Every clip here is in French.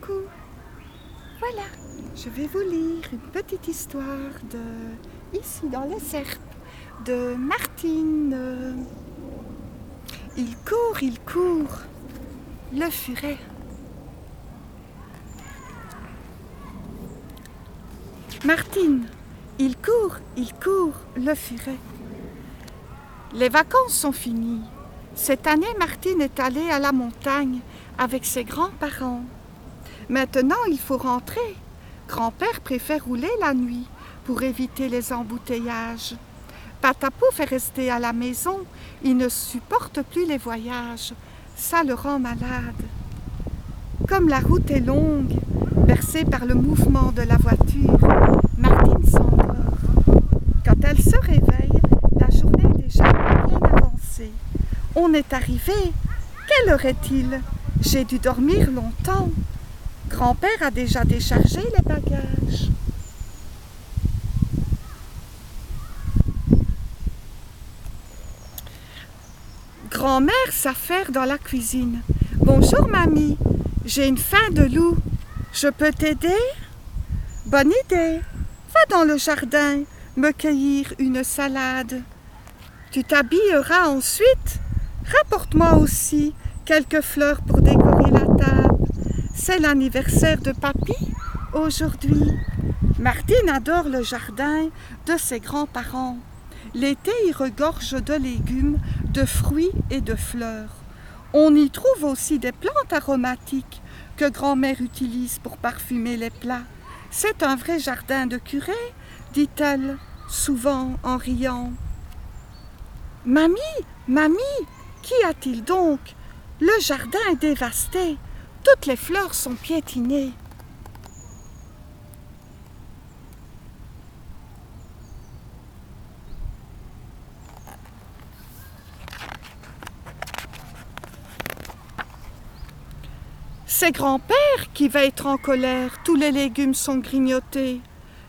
coucou. Voilà, je vais vous lire une petite histoire ici dans les Serpes, de Martine. Il court, le furet. Martine, il court, le furet. Les vacances sont finies. Cette année, Martine est allée à la montagne avec ses grands-parents. Maintenant, il faut rentrer. Grand-père préfère rouler la nuit pour éviter les embouteillages. Patapouf est resté à la maison. Il ne supporte plus les voyages. Ça le rend malade. Comme la route est longue, bercée par le mouvement de la voiture, Martine s'endort. Quand elle se réveille, la journée est déjà bien avancée. On est arrivé. Quelle heure est-il? J'ai dû dormir longtemps. Grand-père a déjà déchargé les bagages. Grand-mère s'affaire dans la cuisine. Bonjour mamie, j'ai une faim de loup. Je peux t'aider? Bonne idée. Va dans le jardin me cueillir une salade. Tu t'habilleras ensuite. Rapporte-moi aussi quelques fleurs pour décorer la table. C'est l'anniversaire de papy aujourd'hui. Martine adore le jardin de ses grands-parents. L'été, il regorge de légumes, de fruits et de fleurs. On y trouve aussi des plantes aromatiques que grand-mère utilise pour parfumer les plats. C'est un vrai jardin de curé, dit-elle, souvent en riant. Mamie, qu'y a-t-il donc? Le jardin est dévasté. Toutes les fleurs sont piétinées. C'est grand-père qui va être en colère. Tous les légumes sont grignotés.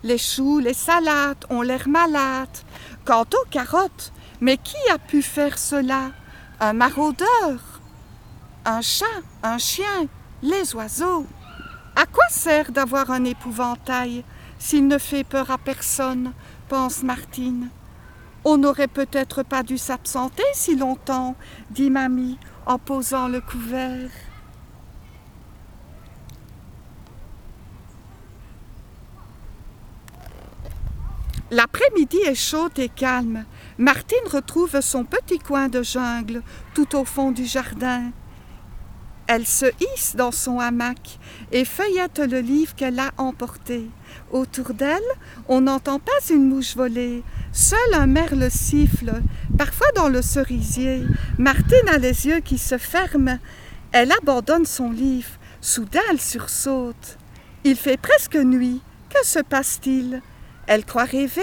Les choux, les salades ont l'air malades. Quant aux carottes, mais qui a pu faire cela? Un maraudeur? Un chat? Un chien? Les oiseaux? À quoi sert d'avoir un épouvantail s'il ne fait peur à personne, pense Martine. On n'aurait peut-être pas dû s'absenter si longtemps, dit mamie en posant le couvert. L'après-midi est chaude et calme. Martine retrouve son petit coin de jungle tout au fond du jardin. Elle se hisse dans son hamac et feuillette le livre qu'elle a emporté. Autour d'elle, on n'entend pas une mouche voler. Seul un merle siffle, parfois dans le cerisier. Martine a les yeux qui se ferment. Elle abandonne son livre. Soudain, elle sursaute. Il fait presque nuit. Que se passe-t-il? Elle croit rêver.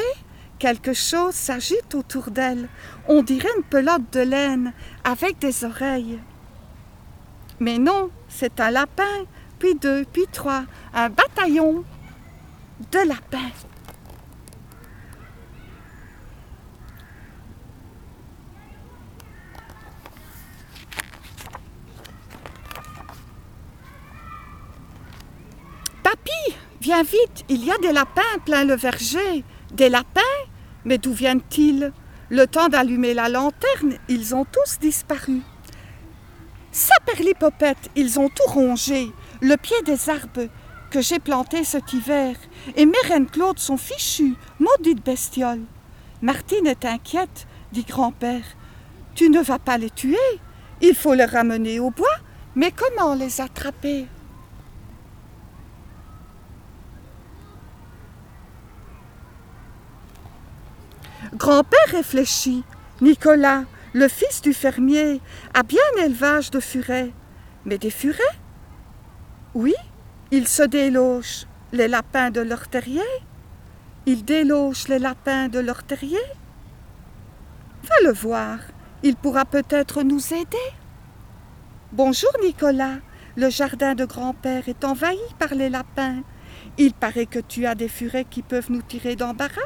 Quelque chose s'agite autour d'elle. On dirait une pelote de laine avec des oreilles. Mais non, c'est un lapin, puis deux, puis trois, un bataillon de lapins. Papy, viens vite, il y a des lapins plein le verger. Des lapins? Mais d'où viennent-ils? Le temps d'allumer la lanterne, ils ont tous disparu. Saperlipopette, ils ont tout rongé, le pied des arbres que j'ai plantés cet hiver. Et mes reines Claude sont fichues, maudites bestioles. Martine est inquiète, dit grand-père. Tu ne vas pas les tuer? Il faut les ramener au bois. Mais comment les attraper? Grand-père réfléchit. Nicolas, le fils du fermier, a bien un élevage de furets. Mais des furets? Oui, ils se délochent les lapins de leur terrier. Ils délochent les lapins de leur terrier. Va le voir, il pourra peut-être nous aider. Bonjour Nicolas, le jardin de grand-père est envahi par les lapins. Il paraît que tu as des furets qui peuvent nous tirer d'embarras.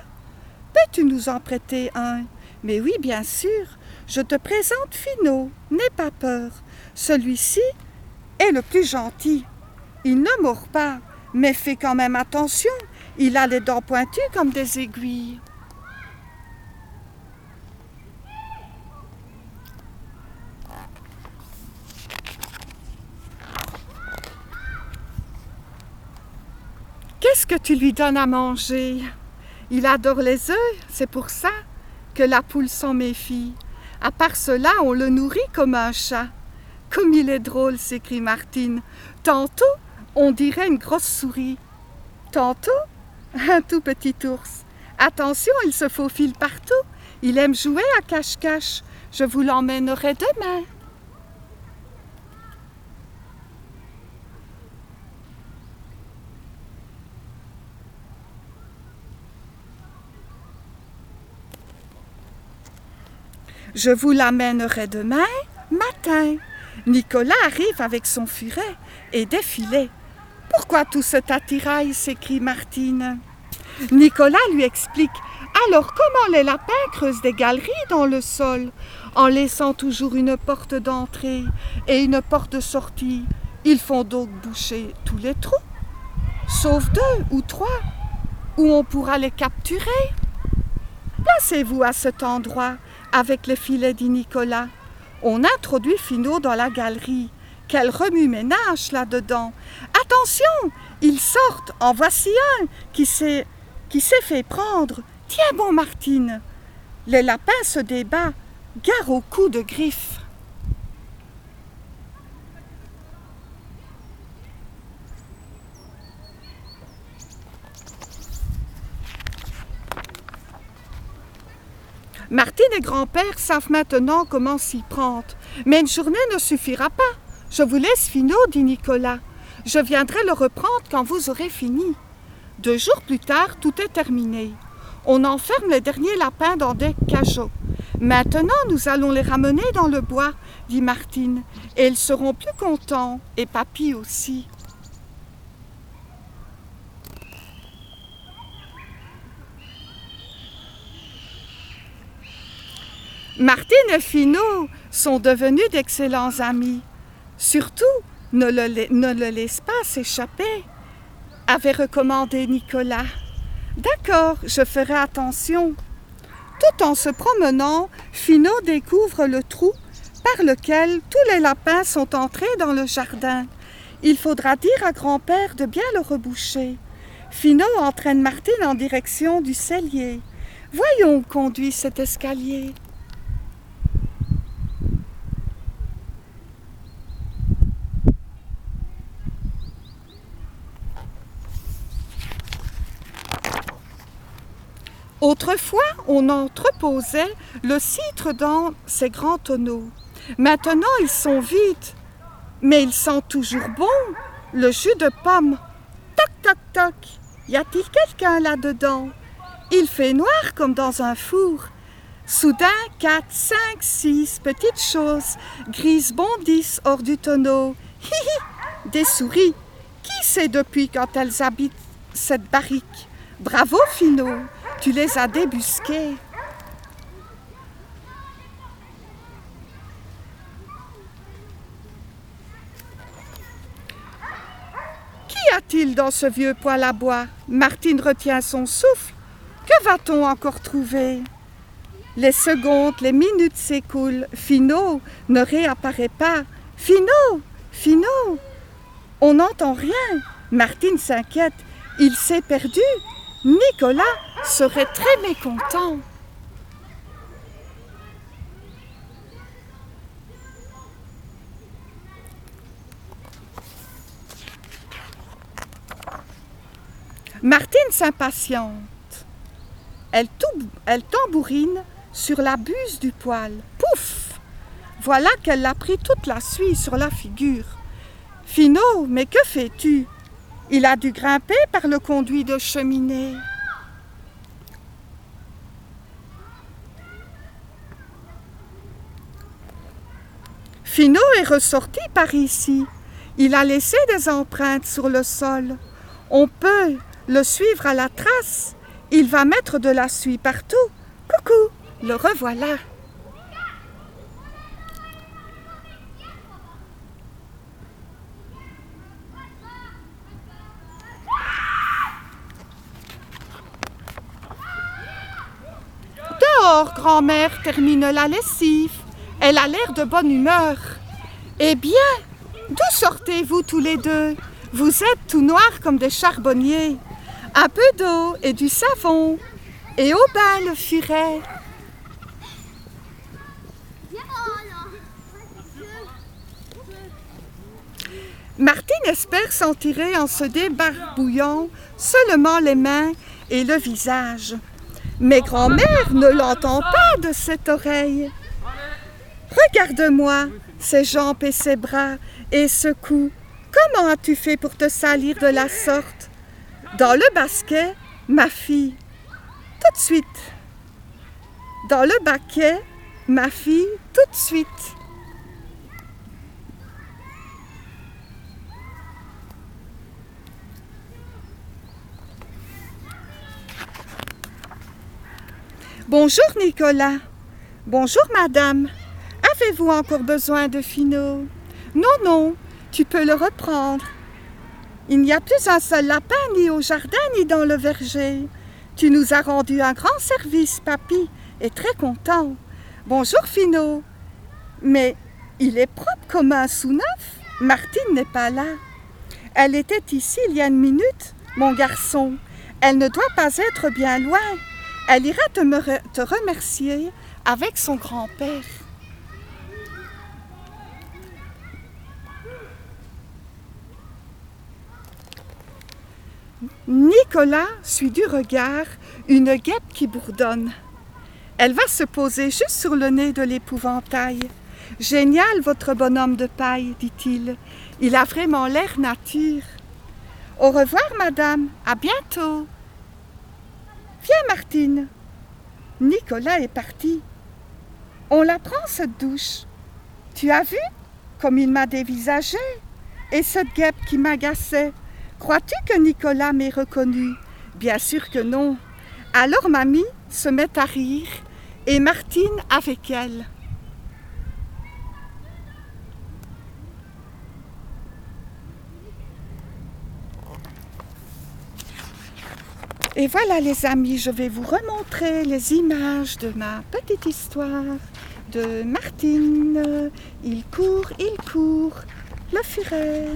Peux-tu nous en prêter un? Mais oui, bien sûr. Je te présente Finot. N'aie pas peur. Celui-ci est le plus gentil. Il ne mord pas, mais fait quand même attention. Il a les dents pointues comme des aiguilles. Qu'est-ce que tu lui donnes à manger? Il adore les œufs, c'est pour ça que la poule s'en méfie. À part cela, on le nourrit comme un chat. Comme il est drôle, s'écrie Martine. Tantôt, on dirait une grosse souris. Tantôt, un tout petit ours. Attention, il se faufile partout. Il aime jouer à cache-cache. Je vous l'emmènerai demain. Je vous l'amènerai demain matin. Nicolas arrive avec son furet et des filets. Pourquoi tout cet attirail? S'écrie Martine. Nicolas lui explique. Alors comment les lapins creusent des galeries dans le sol en laissant toujours une porte d'entrée et une porte de sortie? Ils font donc boucher tous les trous, sauf 2 ou 3, où on pourra les capturer. Placez-vous à cet endroit avec les filets, dit Nicolas. On introduit Finot dans la galerie. Quel remue-ménage là-dedans! Attention, ils sortent. En voici un qui s'est fait prendre. Tiens bon, Martine. Les lapins se débattent. Gare au coup de griffe. Martine et grand-père savent maintenant comment s'y prendre. Mais une journée ne suffira pas. Je vous laisse Finot, dit Nicolas. Je viendrai le reprendre quand vous aurez fini. 2 jours plus tard, tout est terminé. On enferme les derniers lapins dans des cageots. Maintenant, nous allons les ramener dans le bois, dit Martine. Et ils seront plus contents, et papy aussi. Martine et Finot sont devenus d'excellents amis. Surtout, ne le laisse pas s'échapper, avait recommandé Nicolas. D'accord, je ferai attention. Tout en se promenant, Finot découvre le trou par lequel tous les lapins sont entrés dans le jardin. Il faudra dire à grand-père de bien le reboucher. Finot entraîne Martine en direction du cellier. Voyons où conduit cet escalier. Autrefois, on entreposait le citre dans ces grands tonneaux. Maintenant, ils sont vides, mais ils sentent toujours bon, le jus de pomme. Toc, toc, toc, y a-t-il quelqu'un là-dedans? Il fait noir comme dans un four. Soudain, 4, 5, 6 petites choses grises bondissent hors du tonneau. Hi hi, des souris. Qui sait depuis quand elles habitent cette barrique? Bravo, Finot, tu les as débusquées. Qu'y a-t-il dans ce vieux poêle à bois? Martine retient son souffle. Que va-t-on encore trouver? Les secondes, les minutes s'écoulent. Finot ne réapparaît pas. Finot, Finot, on n'entend rien. Martine s'inquiète. Il s'est perdu. Nicolas serait très mécontent. Martine s'impatiente. Elle tambourine sur la buse du poêle. Pouf! Voilà qu'elle l'a pris toute la suie sur la figure. Finot, mais que fais-tu? Il a dû grimper par le conduit de cheminée. Finot est ressorti par ici. Il a laissé des empreintes sur le sol. On peut le suivre à la trace. Il va mettre de la suie partout. Coucou, le revoilà. Alors, grand-mère termine la lessive. Elle a l'air de bonne humeur. Eh bien, d'où sortez-vous tous les deux? Vous êtes tout noirs comme des charbonniers. Un peu d'eau et du savon. Et au bain le furet. Martine espère s'en tirer en se débarbouillant seulement les mains et le visage. Mais grand-mère ne l'entend pas de cette oreille. Regarde-moi, ses jambes et ses bras et ce cou. Comment as-tu fait pour te salir de la sorte? Dans le basket, ma fille. Tout de suite. Dans le baquet, ma fille, tout de suite. Bonjour Nicolas. Bonjour madame. Avez-vous encore besoin de Finot? Non, non, tu peux le reprendre. Il n'y a plus un seul lapin ni au jardin ni dans le verger. Tu nous as rendu un grand service, papy, et très content. Bonjour Finot. Mais il est propre comme un sous-neuf. Martine n'est pas là. Elle était ici il y a une minute, mon garçon. Elle ne doit pas être bien loin. Elle ira te remercier avec son grand-père. Nicolas suit du regard une guêpe qui bourdonne. Elle va se poser juste sur le nez de l'épouvantail. « Génial, votre bonhomme de paille, dit-il. Il a vraiment l'air nature. »« Au revoir, madame. À bientôt. »« Viens, Martine. » Nicolas est parti. « On la prend, cette douche. Tu as vu comme il m'a dévisagé? Et cette guêpe qui m'agaçait. Crois-tu que Nicolas m'ait reconnu? Bien sûr que non. » Alors mamie se met à rire et Martine avec elle. Et voilà les amis, je vais vous remontrer les images de ma petite histoire de Martine. Il court, le furet.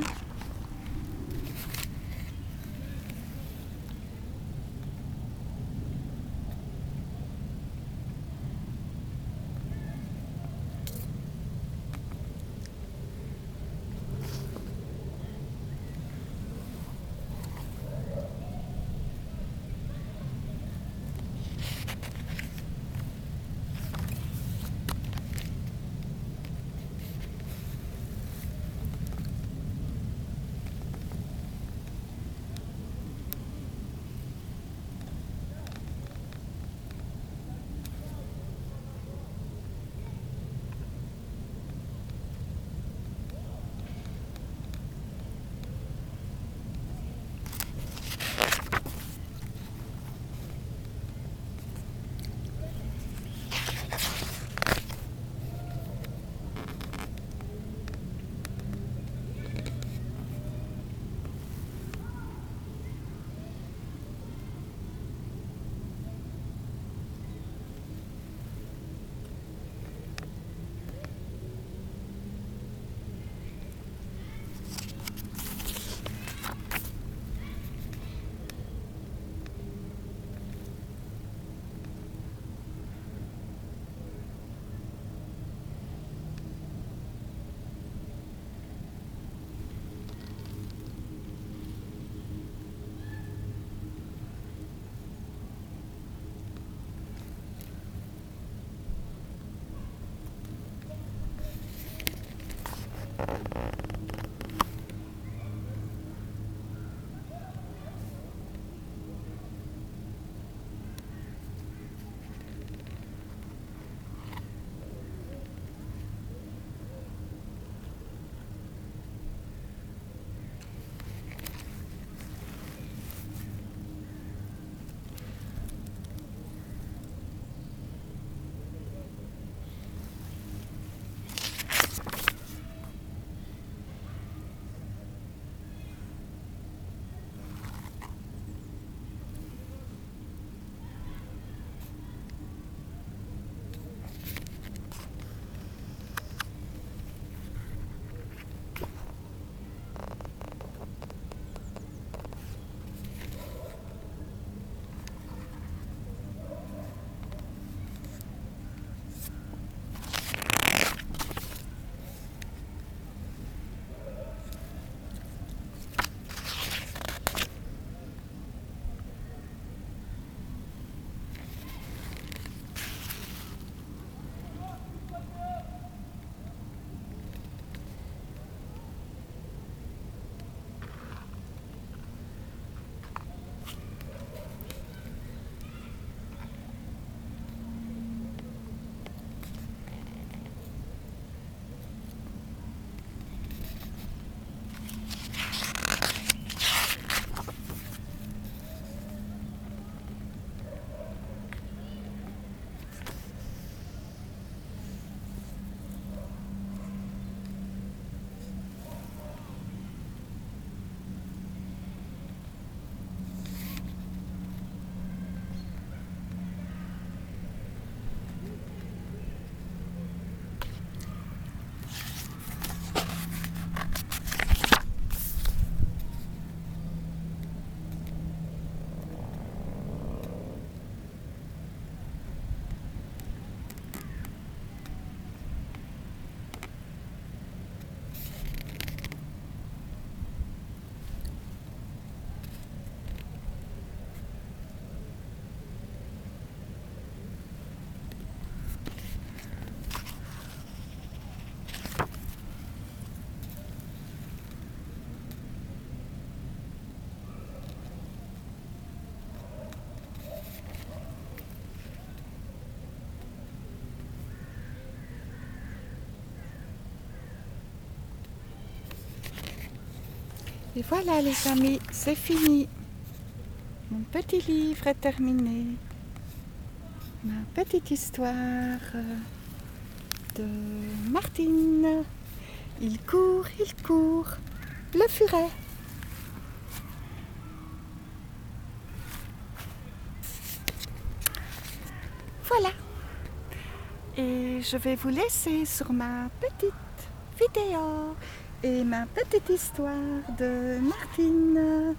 Et voilà les amis, c'est fini. Mon petit livre est terminé. Ma petite histoire de Martine. Il court, le furet. Voilà. Et je vais vous laisser sur ma petite vidéo et ma petite histoire de Martine.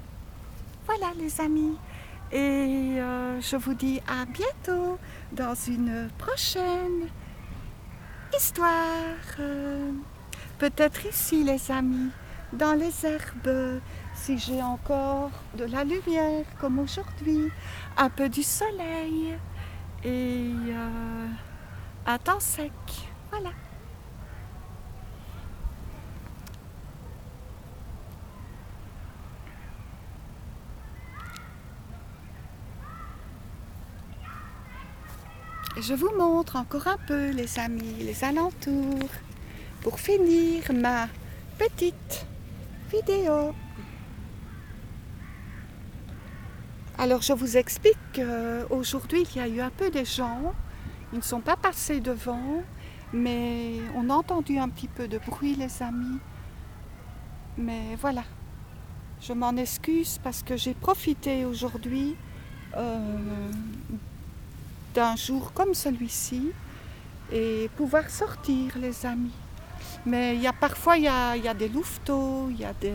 Voilà les amis. Et je vous dis à bientôt dans une prochaine histoire. Peut-être ici les amis, dans les herbes, si j'ai encore de la lumière comme aujourd'hui, un peu du soleil et un temps sec. Voilà. Je vous montre encore un peu les amis, les alentours, pour finir ma petite vidéo. Alors je vous explique qu'aujourd'hui il y a eu un peu des gens, ils ne sont pas passés devant, mais on a entendu un petit peu de bruit les amis. Mais voilà, je m'en excuse parce que j'ai profité aujourd'hui d'un jour comme celui-ci et pouvoir sortir les amis. Mais parfois il y a des louveteaux, il y a des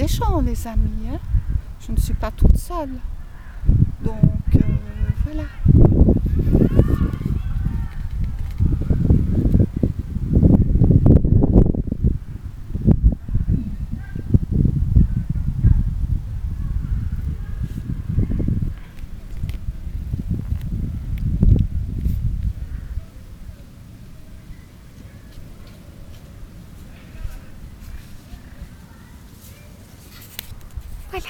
gens les amis. Hein. Je ne suis pas toute seule. Donc voilà. Voilà.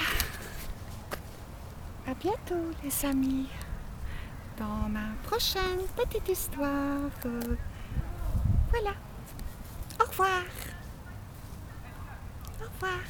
À bientôt les amis dans ma prochaine petite histoire. Voilà. Au revoir. Au revoir.